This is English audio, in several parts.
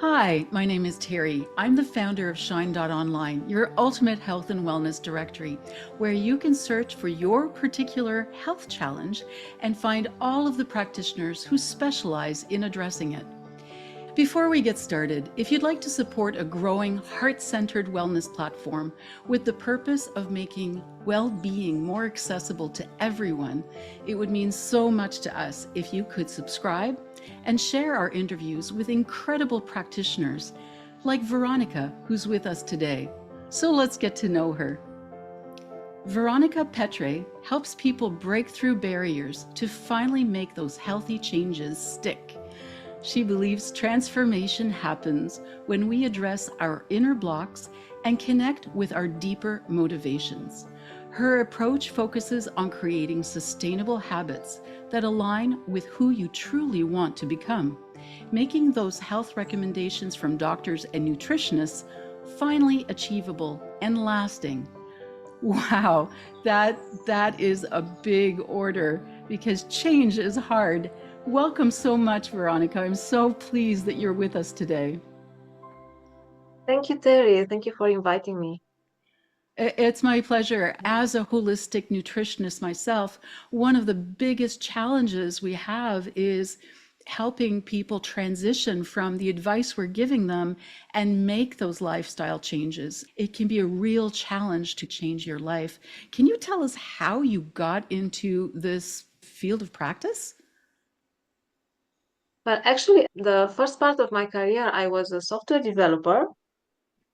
Hi, my name is Terry. I'm the founder of Shine.Online, your ultimate health and wellness directory, where you can search for your particular health challenge and find all of the practitioners who specialize in addressing it. Before we get started, if you'd like to support a growing, heart-centered wellness platform with the purpose of making well-being more accessible to everyone, it would mean so much to us if you could subscribe and share our interviews with incredible practitioners like Veronica, who's with us today. So let's get to know her. Veronica Petre helps people break through barriers to finally make those healthy changes stick. She believes transformation happens when we address our inner blocks and connect with our deeper motivations. Her approach focuses on creating sustainable habits that align with who you truly want to become, making those health recommendations from doctors and nutritionists finally achievable and lasting. Wow, that is a big order because change is hard. Welcome so much, Veronica. I'm so pleased that you're with us today. Thank you, Terry. Thank you for inviting me. It's my pleasure. As a holistic nutritionist myself, one of the biggest challenges we have is helping people transition from the advice we're giving them and make those lifestyle changes. It can be a real challenge to change your life. Can you tell us how you got into this field of practice? Well, actually, the first part of my career, I was a software developer,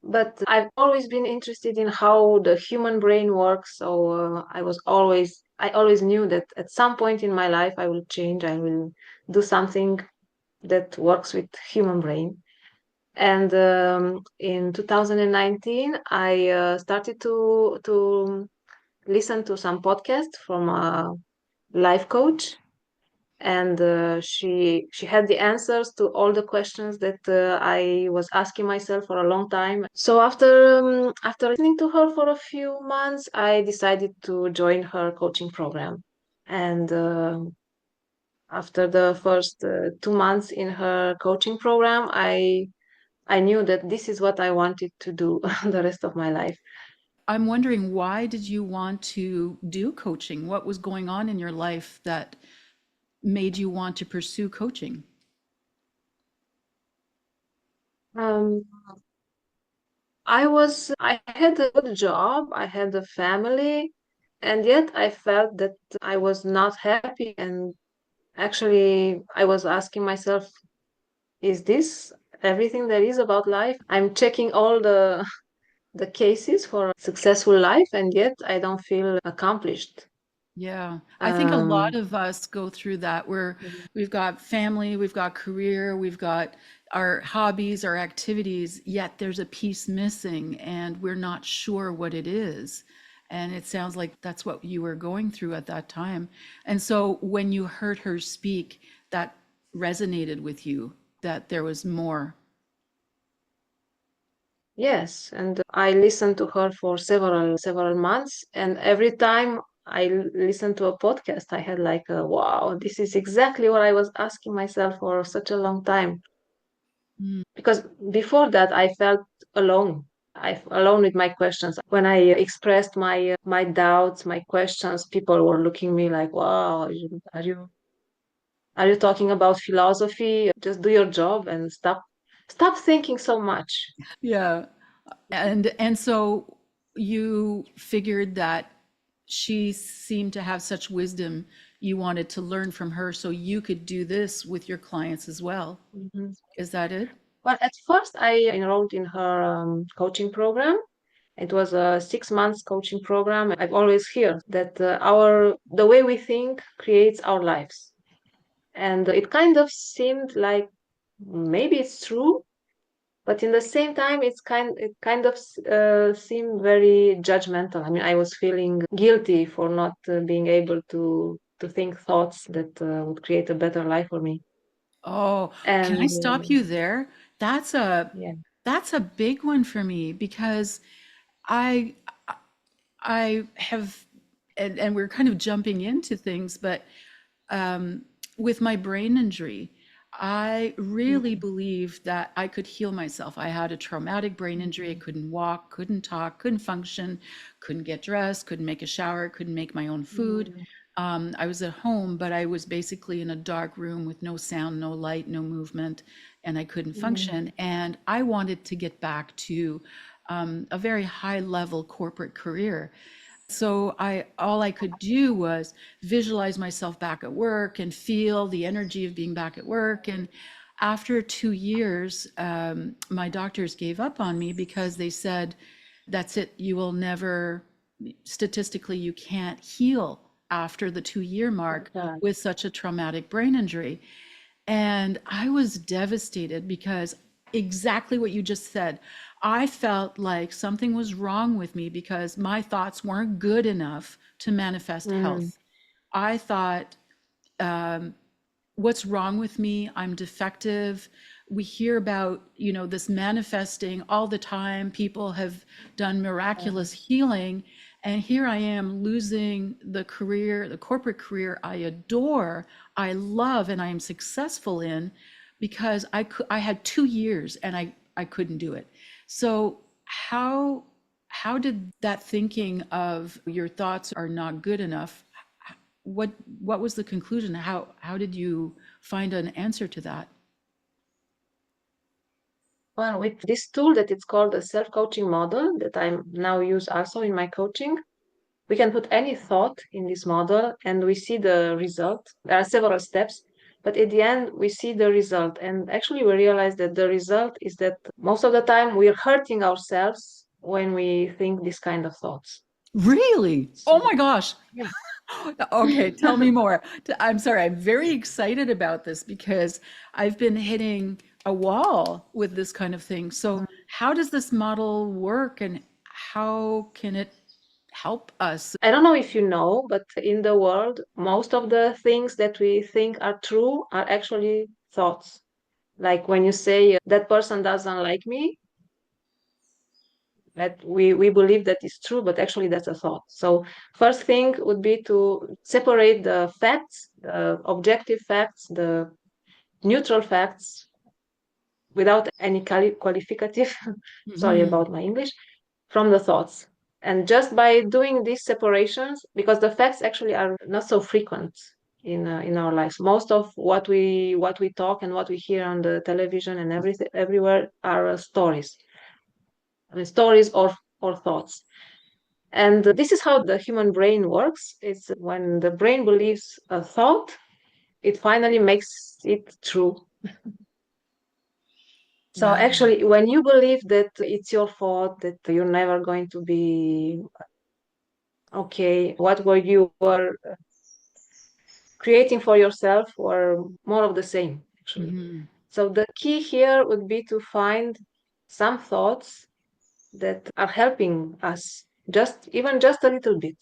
but I've always been interested in how the human brain works. So I always knew that at some point in my life, I will change. I will do something that works with human brain. And in 2019, I started to listen to some podcasts from a life coach, and she had the answers to all the questions that I was asking myself for a long time. So after listening to her for a few months, I decided to join her coaching program. And after the first 2 months in her coaching program, I knew that this is what I wanted to do the rest of my life. I'm wondering, why did you want to do coaching? What was going on in your life that made you want to pursue coaching? Um, I had a good job, I had a family, and yet I felt that I was not happy. And actually, I was asking myself, is this everything there is about life? I'm checking all the cases for a successful life, and yet I don't feel accomplished. Yeah, I think a lot Um, of us go through that where we've got family, we've got career, we've got our hobbies, our activities, yet there's a piece missing and we're not sure what it is. And it sounds like that's what you were going through at that time. And so when you heard her speak, that resonated with you, that there was more. yes, and I listened to her for several months, and every time listened to a podcast, I had like a wow, this is exactly what I was asking myself for such a long time. Mm. Because before that, I felt alone. Alone with my questions. When I expressed my doubts, my questions, people were looking me like, "Wow, are you talking about philosophy? Just do your job and stop thinking so much." Yeah. And so you figured that she seemed to have such wisdom, you wanted to learn from her so you could do this with your clients as well. Mhm. Is that it? Well, at first, I enrolled in her coaching program. It was a 6 months coaching program. I've always heard that the way we think creates our lives, and it kind of seemed like maybe it's true, but in the same time, it kind of seemed very judgmental. I mean, I was feeling guilty for not being able to think thoughts that would create a better life for me. Oh, can I And stop you there? That's a yeah, that's a big one for me because I I have and we're kind of jumping into things, but with my brain injury, I really Mm, believed that I could heal myself. I had a traumatic brain injury. I mm, couldn't walk, couldn't talk, couldn't function, couldn't get dressed, couldn't make a shower, couldn't make my own food. mm, I was at home, but I was basically in a dark room with no sound, no light, no movement, and I couldn't mm, function. And I wanted to get back to a very high level corporate career. So I all I could do was visualize myself back at work and feel the energy of being back at work. And after 2 years, my doctors gave up on me because they said, "That's it. You will never, statistically, you can't heal after the 2 year mark okay. with such a traumatic brain injury." And I was devastated because exactly what you just said. I felt like something was wrong with me because my thoughts weren't good enough to manifest Mm, health. I thought, what's wrong with me? I'm defective. We hear about, this manifesting all the time. People have done miraculous healing. And here I am losing the career, the corporate career I adore, I love, and I am successful in because I had 2 years and I couldn't do it. So how did that thinking of your thoughts are not good enough, what what was the conclusion? How did you find an answer to that? well, with this tool that it's called a self-coaching model that I now use also in my coaching, we can put any thought in this model and we see the result. There are several steps, but at the end, we see the result. And actually, we realize that the result is that most of the time we're hurting ourselves when we think this kind of thoughts. Really? Oh So, my gosh. yeah. Okay, tell me more. I'm sorry, I'm very excited about this because I've been hitting a wall with this kind of thing. So, how does this model work and how can it help us? I don't know if you know, but in the world, most of the things that we think are true are actually thoughts. Like when you say that person doesn't like me, that we believe that is true, but actually that's a thought. So first thing would be to separate the facts, the objective facts, the neutral facts without any qualificative, sorry Mhm, about my English, from the thoughts. And just by doing these separations, because the facts actually are not so frequent in our lives. Most of what we talk and what we hear on the television and everything everywhere are stories. I mean, stories or thoughts. And this is how the human brain works. It's when the brain believes a thought, it finally makes it true. So wow. actually, when you believe that it's your fault, that you're never going to be okay, what were you were creating for yourself were more of the same, actually. Mhm, So the key here would be to find some thoughts that are helping us, just a little bit.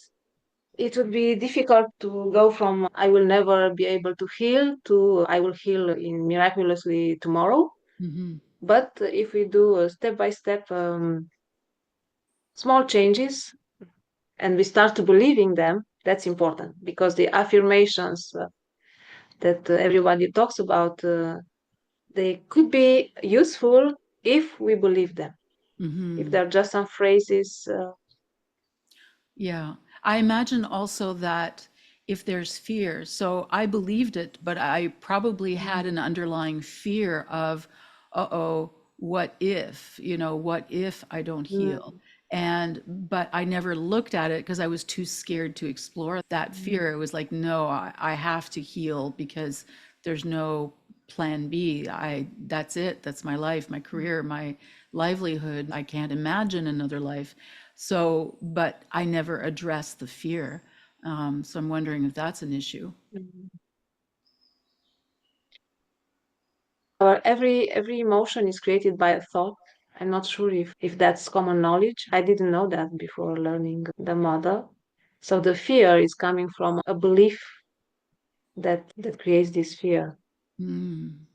It would be difficult to go from I will never be able to heal to I will heal in miraculously tomorrow. mhm, But if we do a step by step small changes and we start to believing them, that's important because the affirmations that everybody talks about, they could be useful if we believe them. If mhm. they're just some phrases, Yeah. I imagine also that if there's fear, so I believed it, but I probably had mm, an underlying fear of, uh-oh, what if, what if I don't heal? mm, But I never looked at it because I was too scared to explore that mm, fear. It was like, no, I have to heal because there's no plan B. That's it. That's my life, my career, my livelihood. I can't imagine another life. So, but I never addressed the fear. So I'm wondering if that's an issue. mm. Or every emotion is created by a thought. I'm not sure if that's common knowledge. I didn't know that before learning the model. So the fear is coming from a belief that creates this fear. Mm,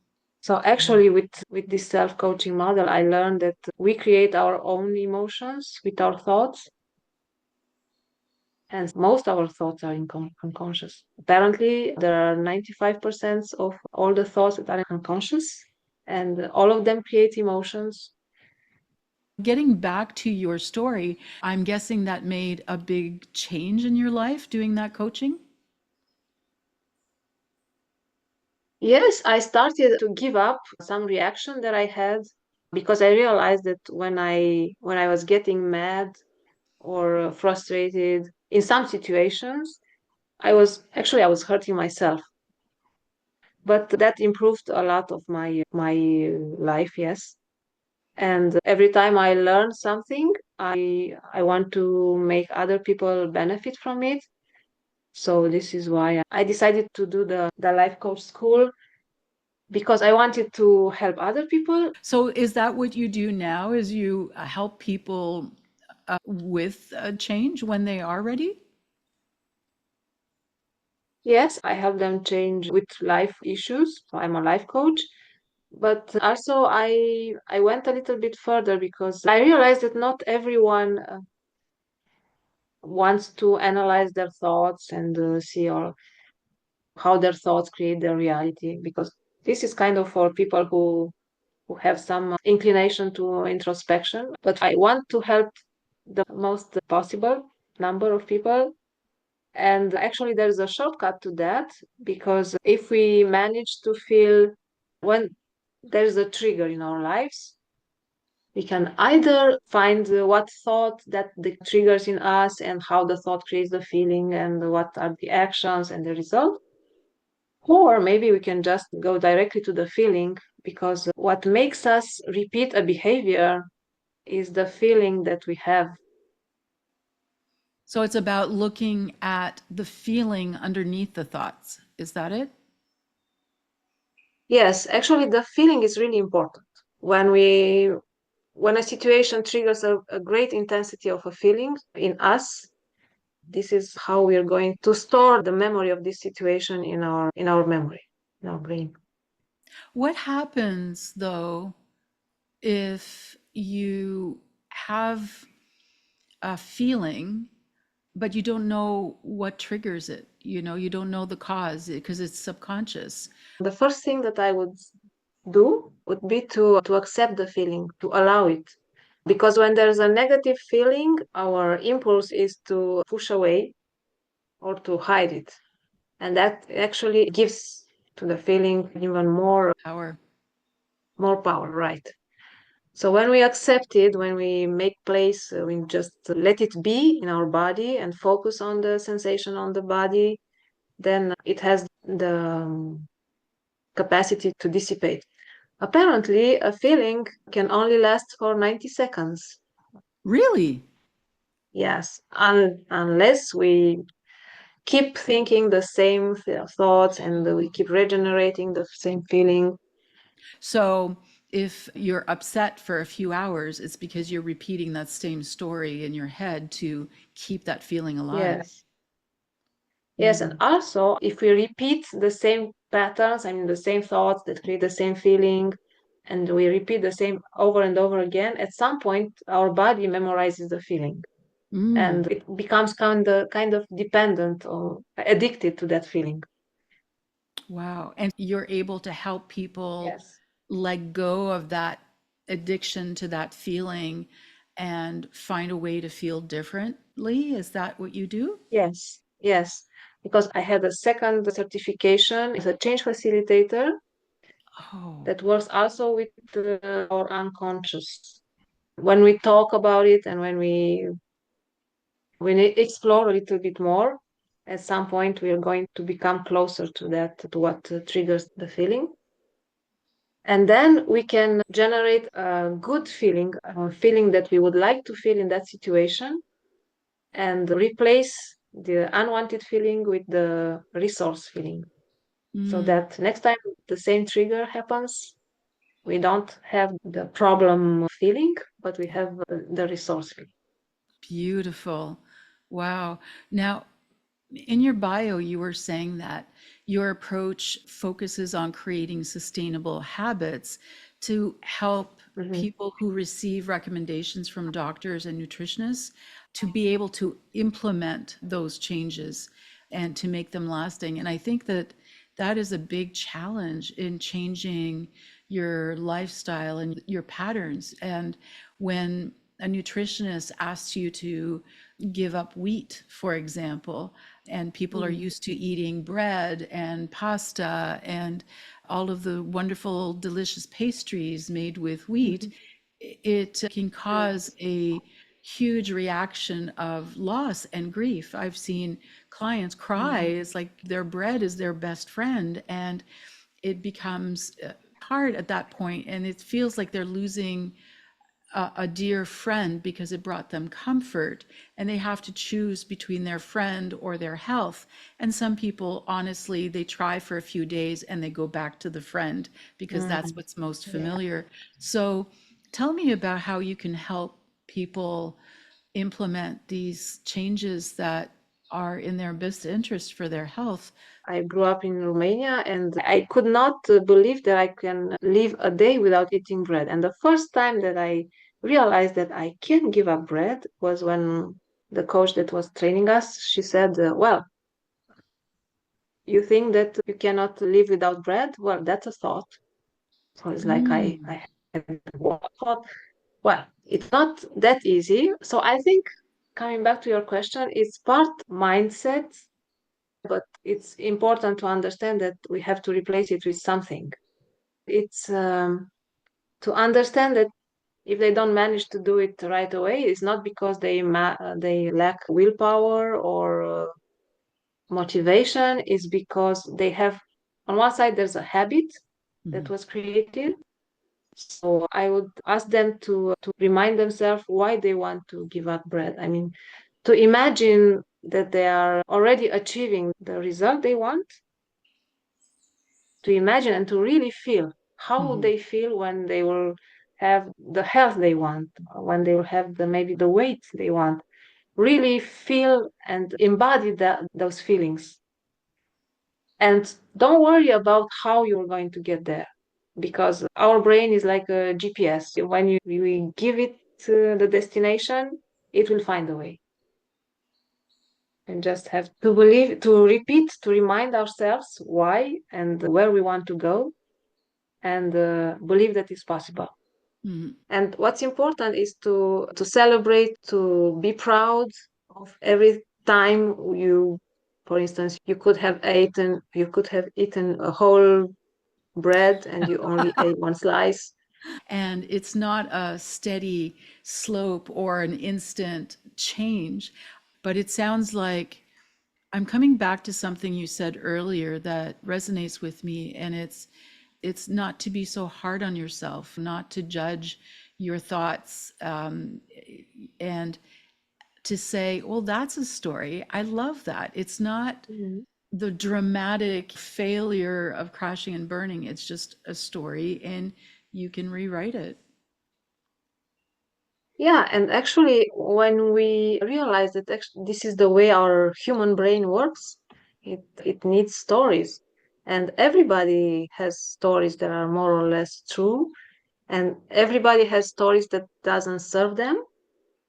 So actually with this self-coaching model, I learned that we create our own emotions with our thoughts. and most of our thoughts are unconscious. Apparently, there are 95% of all the thoughts that are unconscious, and all of them create emotions. Getting back to your story, I'm guessing that made a big change in your life doing that coaching. Yes, I started to give up some reaction that I had because I realized that when I was getting mad or frustrated in some situations, I was hurting myself. But that improved a lot of my life, yes. And every time I learn something, I want to make other people benefit from it. So this is why I decided to do the life coach school, because I wanted to help other people. So is that what you do now, is you help people with change when they are ready? Yes, I help them change with life issues. So I'm a life coach. But also I went a little bit further because I realized that not everyone wants to analyze their thoughts and see how their thoughts create their reality, because this is kind of for people who have some inclination to introspection. But I want to help the most possible number of people. And actually, there's a shortcut to that, because if we manage to feel when there's a trigger in our lives, we can either find what thought that the triggers in us and how the thought creates the feeling and what are the actions and the result. Or maybe we can just go directly to the feeling, because what makes us repeat a behavior is the feeling that we have. So it's about looking at the feeling underneath the thoughts. Is that it? Yes, actually, the feeling is really important. When a situation triggers a great intensity of a feeling in us, this is how we are going to store the memory of this situation in our memory, in our brain. What happens though if you have a feeling but you don't know what triggers it? You don't know the cause because it's subconscious. The first thing that I would do would be to accept the feeling, to allow it. Because when there's a negative feeling, our impulse is to push away or to hide it. And that actually gives to the feeling even Power. more power, right? So when we accept it, when we make place, we just let it be in our body and focus on the sensation on the body, then it has the capacity to dissipate. Apparently, a feeling can only last for 90 seconds. Really? Yes, unless we keep thinking the same thoughts and we keep regenerating the same feeling. So if you're upset for a few hours, it's because you're repeating that same story in your head to keep that feeling alive. Yes. Yes, and Mm. also if we repeat the same patterns, I mean the same thoughts that create the same feeling, and we repeat the same over and over again, at some point our body memorizes the feeling Mm. and it becomes kind of dependent or addicted to that feeling. Wow. And you're able to help people Yes. let go of that addiction to that feeling and find a way to feel differently. Is that what you do? Yes. Yes. Because I had a second certification as a change facilitator Oh, that works also with our unconscious. When we talk about it and when we explore a little bit more, at some point we are going to become closer to that, to what triggers the feeling. And then we can generate a good feeling, a feeling that we would like to feel in that situation, and replace the unwanted feeling with the resource feeling. So mm, that next time the same trigger happens, we don't have the problem feeling, but we have the resource feeling. beautiful. Wow. Now, in your bio, you were saying that your approach focuses on creating sustainable habits to help Mhm. people who receive recommendations from doctors and nutritionists to be able to implement those changes and to make them lasting. And I think that that is a big challenge in changing your lifestyle and your patterns. And when a nutritionist asks you to give up wheat, for example, and people are Mhm. used to eating bread and pasta and all of the wonderful, delicious pastries made with wheat, Mhm. it can cause Yes. a huge reaction of loss and grief. I've seen clients cry. Mhm. It's like their bread is their best friend, and it becomes hard at that point, and it feels like they're losing a dear friend because it brought them comfort, and they have to choose between their friend or their health. And some people, honestly, they try for a few days and they go back to the friend because that's Mhm. what's most Yeah. familiar. So tell me about how you can help people implement these changes that are in their best interest for their health. I grew up in Romania and I could not believe that I can live a day without eating bread. And the first time that I realized that I can give up bread was when the coach that was training us, she said, well, you think that you cannot live without bread? Well, that's a thought. So it's like Mm. I had one thought. Well, it's not that easy. So I think coming back to your question, it's part mindset, but it's important to understand that we have to replace it with something. It's to understand that if they don't manage to do it right away, it's not because they lack willpower or motivation. It's because they have, on one side, there's a habit that Mhm. was created. So I would ask them to remind themselves why they want to give up bread. I mean, to imagine that they are already achieving the result they want, to imagine and to really feel how would Mhm. they feel when they will have the health they want, when they will have the maybe the weight they want. Really feel and embody those feelings. And don't worry about how you're going to get there, because our brain is like a GPS. When we give it the destination, it will find a way. And just have to believe, to repeat, to remind ourselves why and where we want to go, and believe that it's possible. Mhm. And what's important is to celebrate, to be proud of every time you, for instance, you could have eaten a whole bread and you only ate one slice. And it's not a steady slope or an instant change, but it sounds like I'm coming back to something you said earlier that resonates with me, and it's not to be so hard on yourself, not to judge your thoughts, and to say, well, that's a story. I love that. It's not Mhm. the dramatic failure of crashing and burning. It's just a story, and you can rewrite it. Yeah, and actually, when we realize that this is the way our human brain works, it needs stories, and everybody has stories that are more or less true, and everybody has stories that doesn't serve them.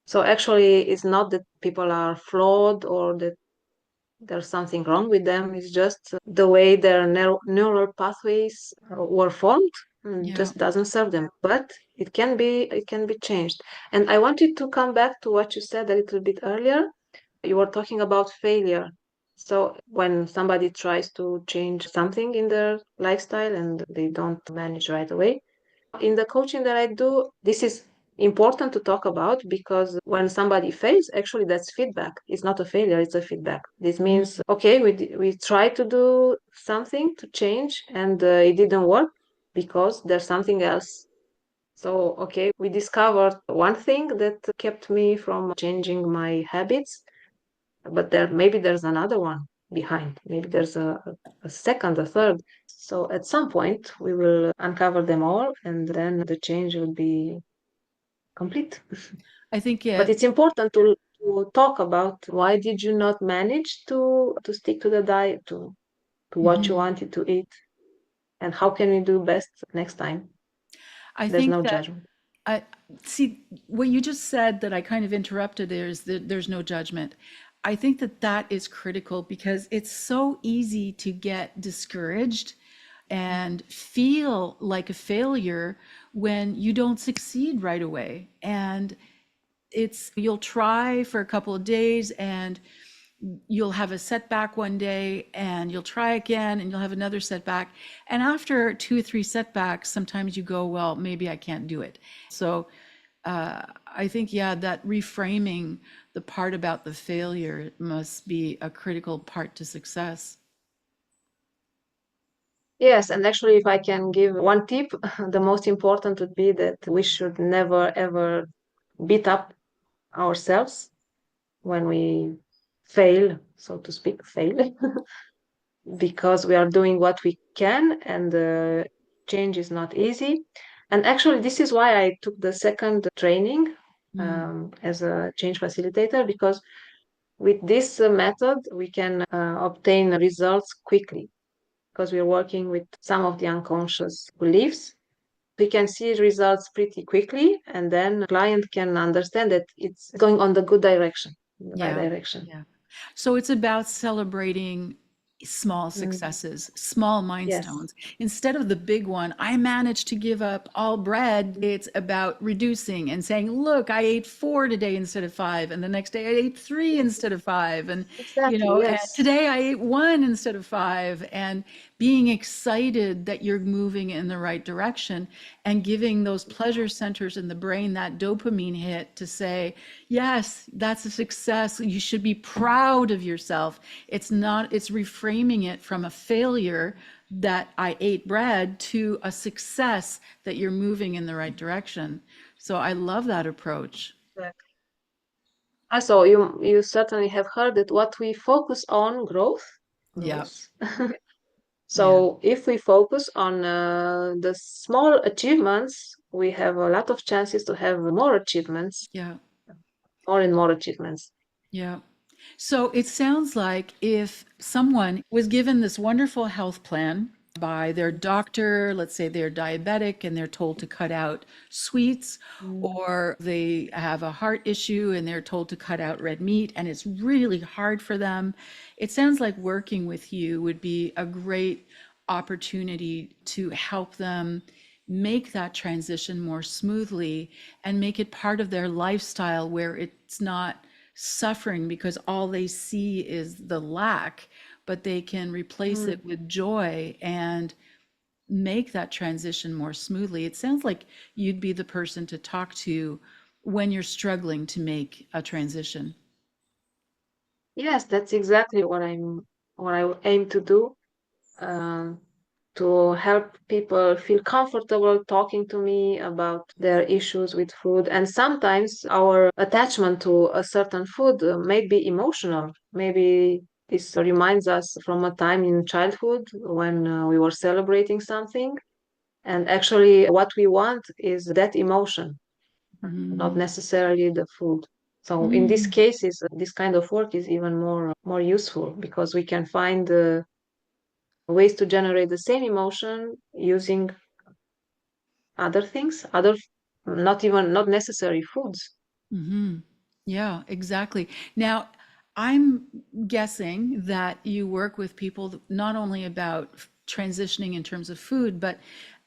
So actually, it's not that people are flawed or that there's something wrong with them. It's just the way their neural pathways were formed, Yeah. just doesn't serve them. But it can be changed. And I wanted to come back to what you said a little bit earlier. You were talking about failure. So when somebody tries to change something in their lifestyle and they don't manage right away, in the coaching that I do, this is important to talk about, because when somebody fails, actually that's feedback. It's not a failure, it's a feedback. This means, Mm. okay, we try to do something to change and it didn't work because there's something else. So, okay, we discovered one thing that kept me from changing my habits, but there's another one behind. Maybe there's a second, a third. So at some point we will uncover them all, and then the change will be complete. I think But it. it's important to talk about why did you not manage to stick to the diet, to what you Mhm. wanted to eat, and how can we do best next time. I There's think no that judgment. I see what you just said that I kind of interrupted there is that there's no judgment. I think that that is critical because it's so easy to get discouraged and feel like a failure when you don't succeed right away. And it's you'll try for a couple of days and you'll have a setback one day and you'll try again and you'll have another setback. And after two or three setbacks, sometimes you go, well, maybe I can't do it. So I think, yeah, that reframing the part about the failure must be a critical part to success. Yes, and actually, if I can give one tip, the most important would be that we should never ever beat up ourselves when we fail, so to speak, fail, because we are doing what we can, and the change is not easy. And actually, this is why I took the second training Mm, as a change facilitator, because with this method, we can obtain results quickly because we're working with some of the unconscious beliefs. We can see results pretty quickly, and then the client can understand that it's going on the good direction, in the right yeah, direction. yeah. So it's about celebrating small Mm. successes, small Yes, milestones. Instead of the big one, I managed to give up all bread. It's about reducing and saying, look, I ate four today instead of five. And the next day I ate three instead of five. And, exactly. and Yes, today I ate one instead of five. And being excited that you're moving in the right direction and giving those pleasure centers in the brain that dopamine hit to say, yes, that's a success. You should be proud of yourself. It's not, it's reframing it from a failure that I ate bread to a success that you're moving in the right direction. So I love that approach. exactly. Also, you certainly have heard that what we focus on growth Yeah, grows. yeah, So if we focus on the small achievements, we have a lot of chances to have more achievements, yeah, more and more achievements. yeah. So it sounds like if someone was given this wonderful health plan by their doctor, let's say they're diabetic and they're told to cut out sweets, Mm. or they have a heart issue and they're told to cut out red meat and it's really hard for them, it sounds like working with you would be a great opportunity to help them make that transition more smoothly and make it part of their lifestyle where it's not suffering because all they see is the lack, but they can replace Mm. it with joy and make that transition more smoothly. It sounds like you'd be the person to talk to when you're struggling to make a transition. Yes, that's exactly what I aim to do. Um, to help people feel comfortable talking to me about their issues with food. And sometimes our attachment to a certain food may be emotional. Maybe this reminds us from a time in childhood when we were celebrating something. And actually, what we want is that emotion, not Mhm. necessarily the food. So in these Mm. cases, this kind of work is even more useful because we can find ways to generate the same emotion using other things, not necessary foods. Hmm. Yeah, exactly. Now, I'm guessing that you work with people not only about transitioning in terms of food, but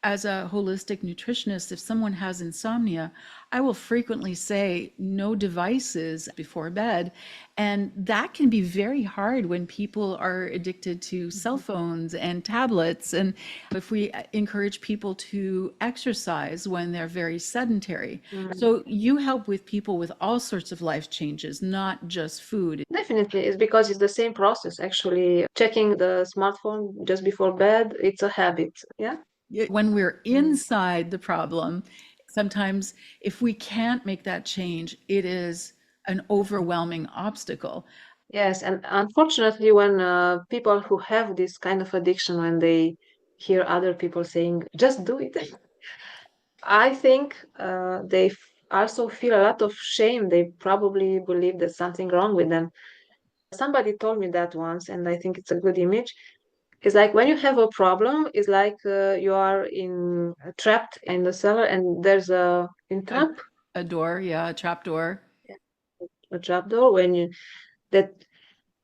as a holistic nutritionist, if someone has insomnia, I will frequently say no devices before bed. And that can be very hard when people are addicted to cell phones and tablets. And if we encourage people to exercise when they're very sedentary. Mm. So you help with people with all sorts of life changes, not just food. Definitely, it's because it's the same process. Actually, checking the smartphone just before bed, it's a habit. Yeah. When we're Mm. inside the problem, sometimes if we can't make that change, it is an overwhelming obstacle. Yes, and unfortunately, when people who have this kind of addiction, when they hear other people saying, "Just do it," I think they also feel a lot of shame. They probably believe there's something wrong with them. Somebody told me that once, and I think it's a good image. It's like when you have a problem, it's like you are in trapped in the cellar, and there's in A, trap a door, yeah, a trap door. a trap door when you that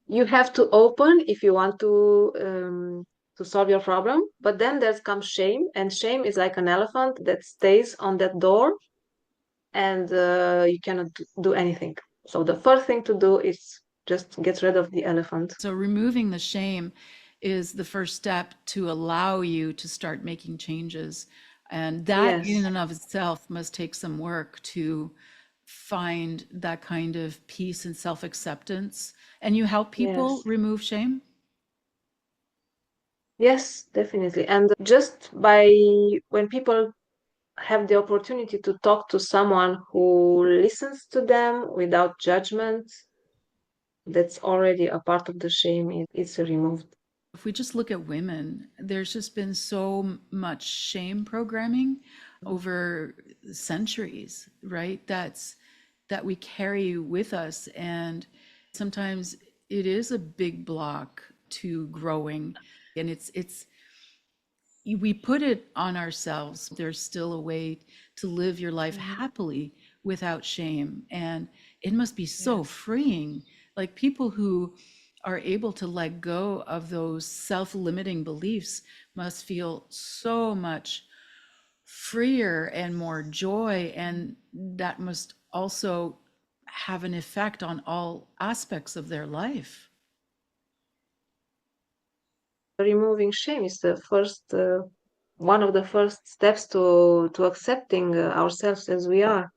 you have to open if you want to solve your problem. But then there's comes shame, and shame is like an elephant that stays on that door, and you cannot do anything. So the first thing to do is just get rid of the elephant. So removing the shame is the first step to allow you to start making changes. And that in Yes, and of itself must take some work to find that kind of peace and self-acceptance. And you help people yes, remove shame? yes, definitely. And just by when people have the opportunity to talk to someone who listens to them without judgment, that's already a part of the shame. It's removed. If we just look at women, there's just been so much shame programming over centuries, right? That we carry with us. And sometimes it is a big block to growing. And it's we put it on ourselves. There's still a way to live your life Mhm. happily without shame. And it must be so Yes. freeing. Like people who are able to let go of those self limiting beliefs must feel so much freer and more joy. And that must also have an effect on all aspects of their life. Removing shame is the first, one of the first steps to accepting ourselves as we are.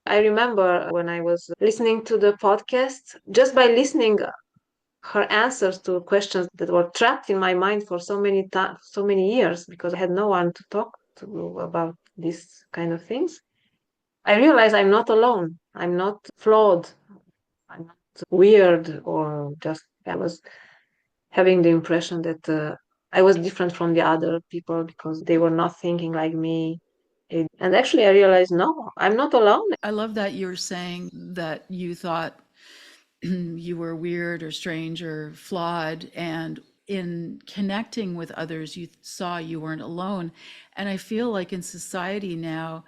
I remember when I was listening to the podcast, just by listening her answers to questions that were trapped in my mind for so many times, so many years, because I had no one to talk to about these kind of things. I realized I'm not alone. I'm not flawed. I'm not weird, or just I was having the impression that I was different from the other people because they were not thinking like me. And actually, I realized no, I'm not alone. I love that you're saying that you thought you were weird or strange or flawed. And in connecting with others, you saw you weren't alone. And I feel like in society now,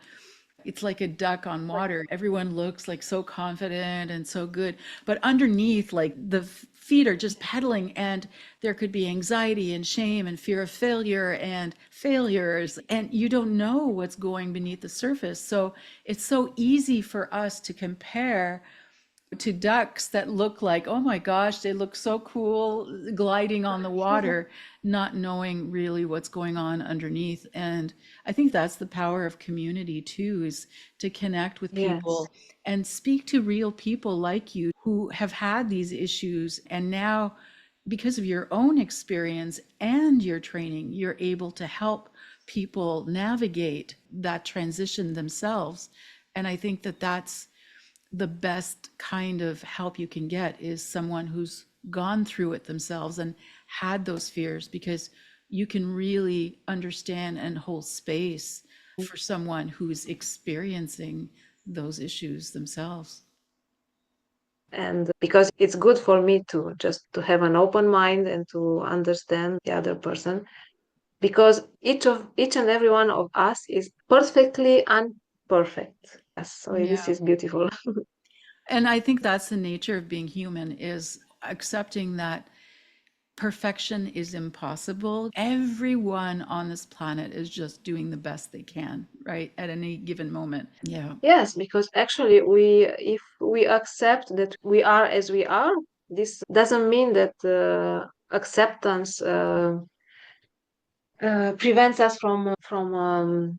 it's like a duck on water. Everyone looks like so confident and so good, but underneath, like the feet are just pedaling, and there could be anxiety and shame and fear of failure and failures, and you don't know what's going beneath the surface. So it's so easy for us to compare to ducks that look like, oh my gosh, they look so cool gliding on the water, not knowing really what's going on underneath. And I think that's the power of community too, is to connect with Yes. people and speak to real people like you who have had these issues. And now, because of your own experience and your training, you're able to help people navigate that transition themselves. And I think that that's the best kind of help you can get is someone who's gone through it themselves and had those fears, because you can really understand and hold space for someone who's experiencing those issues themselves. And because it's good for me to just to have an open mind and to understand the other person, because each and every one of us is perfectly unperfect. Yes, so this Yeah. is beautiful. And I think that's the nature of being human, is accepting that perfection is impossible. Everyone on this planet is just doing the best they can, right? At any given moment. Yeah. Yes, because actually if we accept that we are as we are, this doesn't mean that acceptance prevents us from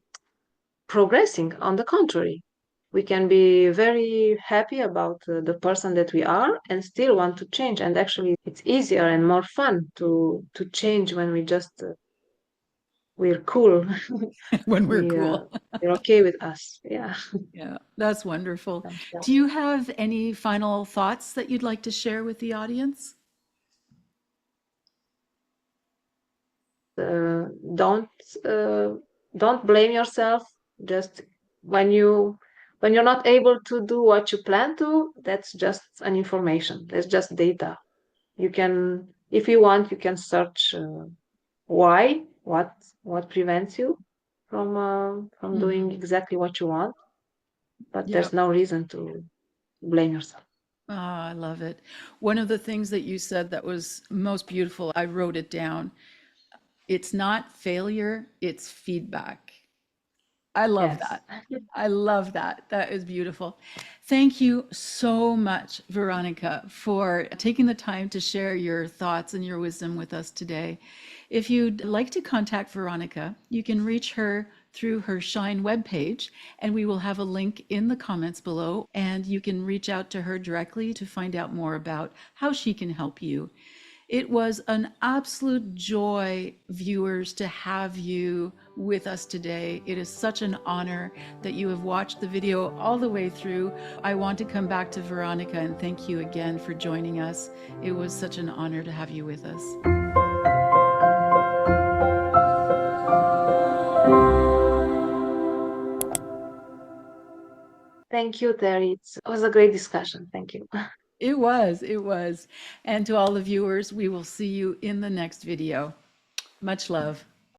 progressing. On the contrary, we can be very happy about the person that we are and still want to change. And actually, it's easier and more fun to change when we just we're cool. When we're we cool. we're okay with us. Yeah. Yeah, that's wonderful. Do you have any final thoughts that you'd like to share with the audience? uh, don't uh, don't blame yourself. Just when you're not able to do what you plan to, that's just an information, that's just data. You can if you want, you can search why, what prevents you from doing exactly what you want. But Yep. there's no reason to blame yourself. Ah, I love it. One of the things that you said that was most beautiful, I wrote it down. It's not failure, it's feedback. I love Yes. that. I love that. That is beautiful. Thank you so much, Veronica, for taking the time to share your thoughts and your wisdom with us today. If you'd like to contact Veronica, you can reach her through her Shine webpage, and we will have a link in the comments below, and you can reach out to her directly to find out more about how she can help you. It was an absolute joy, viewers, to have you with us today. It is such an honor that you have watched the video all the way through. I want to come back to Veronica and thank you again for joining us. It was such an honor to have you with us. Thank you, Terry. It was a great discussion. Thank you. It was, it was. And to all the viewers, we will see you in the next video. Much love.